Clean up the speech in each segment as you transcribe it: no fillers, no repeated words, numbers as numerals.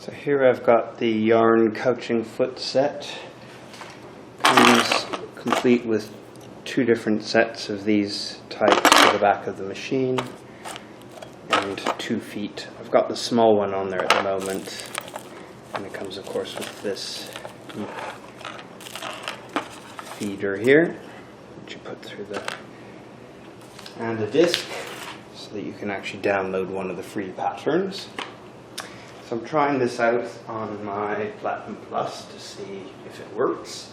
So here I've got the yarn couching foot set. Comes complete with two different sets of these types for the back of the machine and 2 feet. I've got the small one on there at the moment, and it comes of course with this feeder here, which you put through and a disc so that you can actually download one of the free patterns. So I'm trying this out on my Platinum Plus to see if it works.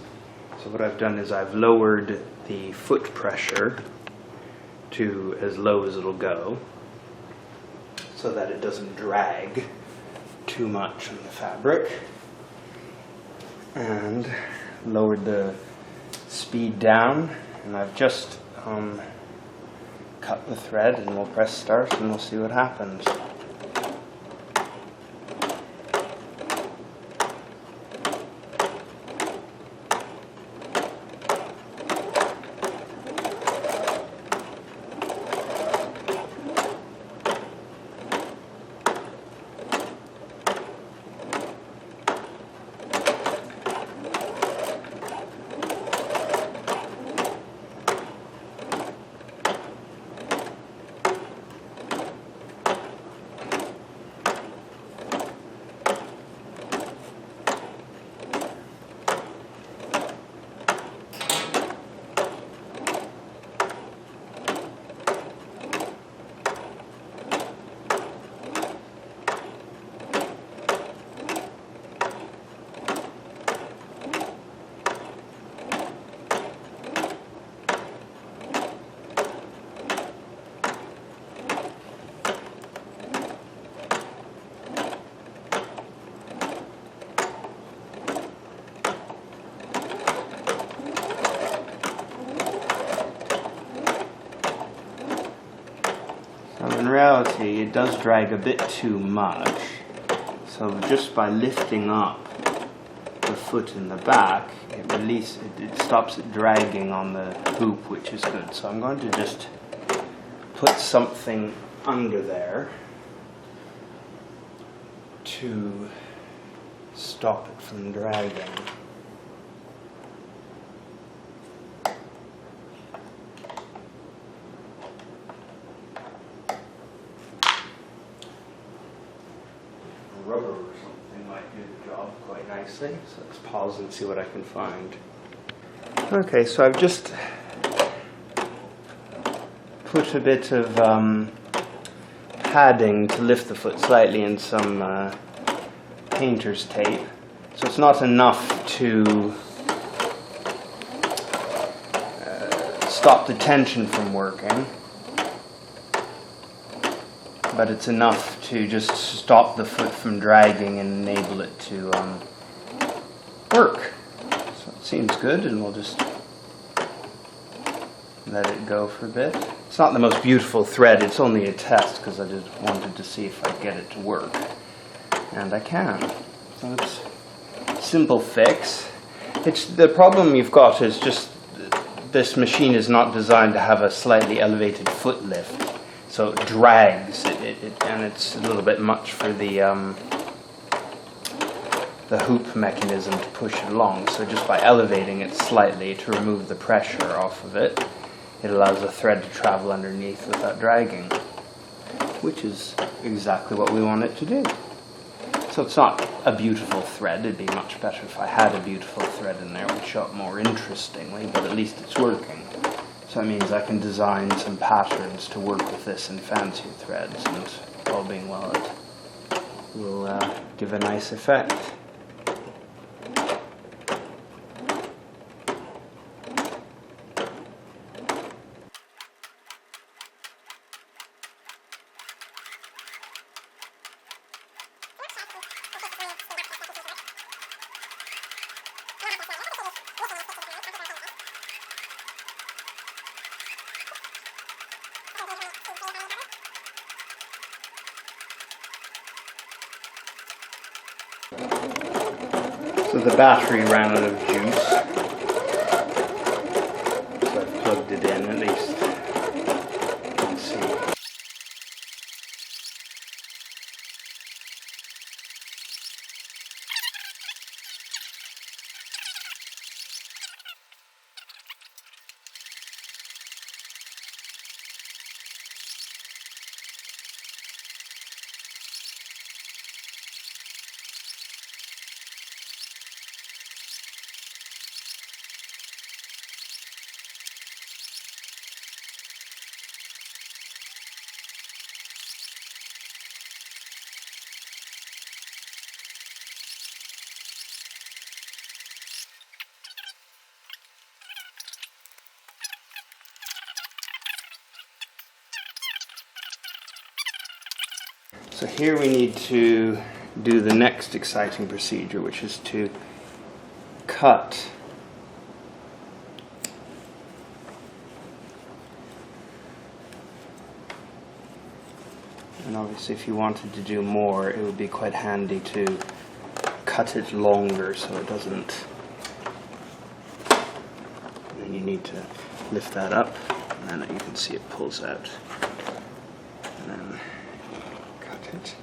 So what I've done is I've lowered the foot pressure to as low as it'll go so that it doesn't drag too much on the fabric, and lowered the speed down, and I've just cut the thread, and we'll press start and we'll see what happens. In reality, it does drag a bit too much, so just by lifting up the foot in the back, it stops it dragging on the hoop, which is good. So I'm going to just put something under there to stop it from dragging. Rubber or something might do the job quite nicely. So let's pause and see what I can find. Okay, so I've just put a bit of padding to lift the foot slightly and some painter's tape. So it's not enough to stop the tension from working, but it's enough to just stop the foot from dragging and enable it to work. So it seems good, and we'll just let it go for a bit. It's not the most beautiful thread, it's only a test because I just wanted to see if I'd get it to work. And I can. So it's a simple fix. The problem you've got is just this machine is not designed to have a slightly elevated foot lift. So it drags, and it's a little bit much for the hoop mechanism to push it along. So just by elevating it slightly to remove the pressure off of it, it allows the thread to travel underneath without dragging, which is exactly what we want it to do. So it's not a beautiful thread. It'd be much better if I had a beautiful thread in there. It would show up more interestingly, but at least it's working. So that means I can design some patterns to work with this in fancier threads, and all being well, it will give a nice effect. So the battery ran out of juice, so I've plugged it in at least. Let's see. So here we need to do the next exciting procedure, which is to cut and obviously if you wanted to do more, it would be quite handy to cut it longer so it doesn't, and then you need to lift that up and then you can see it pulls out and then cut it.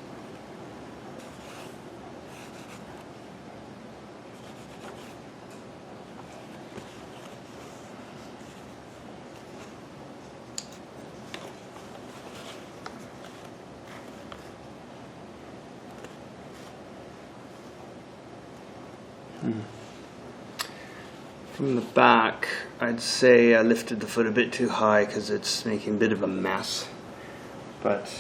From the back, I'd say I lifted the foot a bit too high because it's making a bit of a mess, but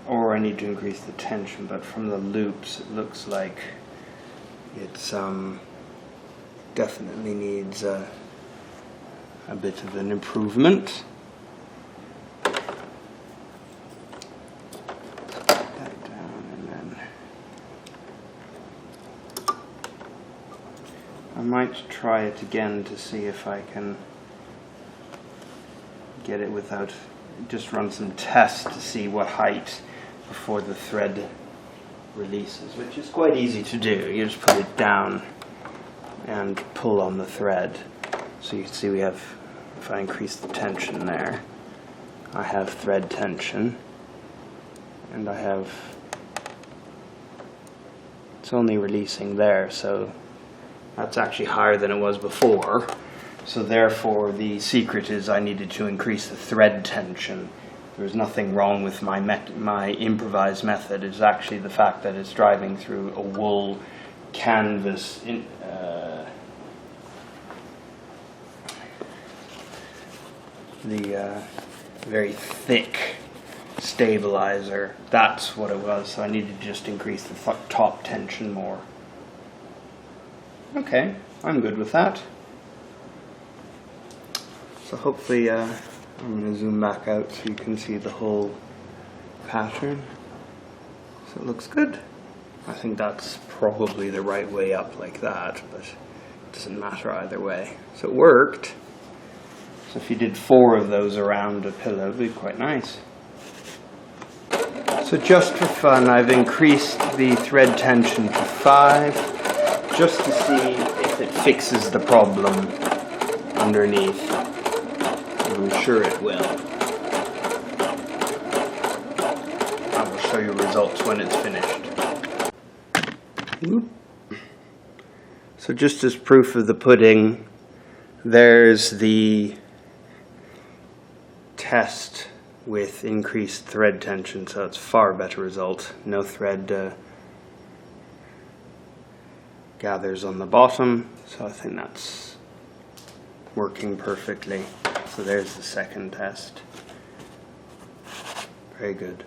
or I need to increase the tension, but from the loops it looks like it's definitely needs a bit of an improvement. I might try it again to see if I can get it without, just run some tests to see what height before the thread releases, which is quite easy to do. You just put it down and pull on the thread. So you can see we have, if I increase the tension there, I have thread tension, and I have, it's only releasing there, so that's actually higher than it was before. So therefore the secret is I needed to increase the thread tension. There's nothing wrong with my improvised method. It's actually the fact that it's driving through a wool canvas very thick stabilizer. That's what it was. So I needed to just increase the top tension more. Okay, I'm good with that. So hopefully I'm going to zoom back out so you can see the whole pattern. So it looks good. I think that's probably the right way up like that, but it doesn't matter either way. So it worked. So if you did 4 of those around a pillow, it would be quite nice. So just for fun, I've increased the thread tension to 5. Just to see if it fixes the problem underneath. I'm sure it will. I will show you results when it's finished. So just as proof of the pudding, there's the test with increased thread tension, so it's far better result. No thread gathers on the bottom, so I think that's working perfectly. So there's the second test. Very good.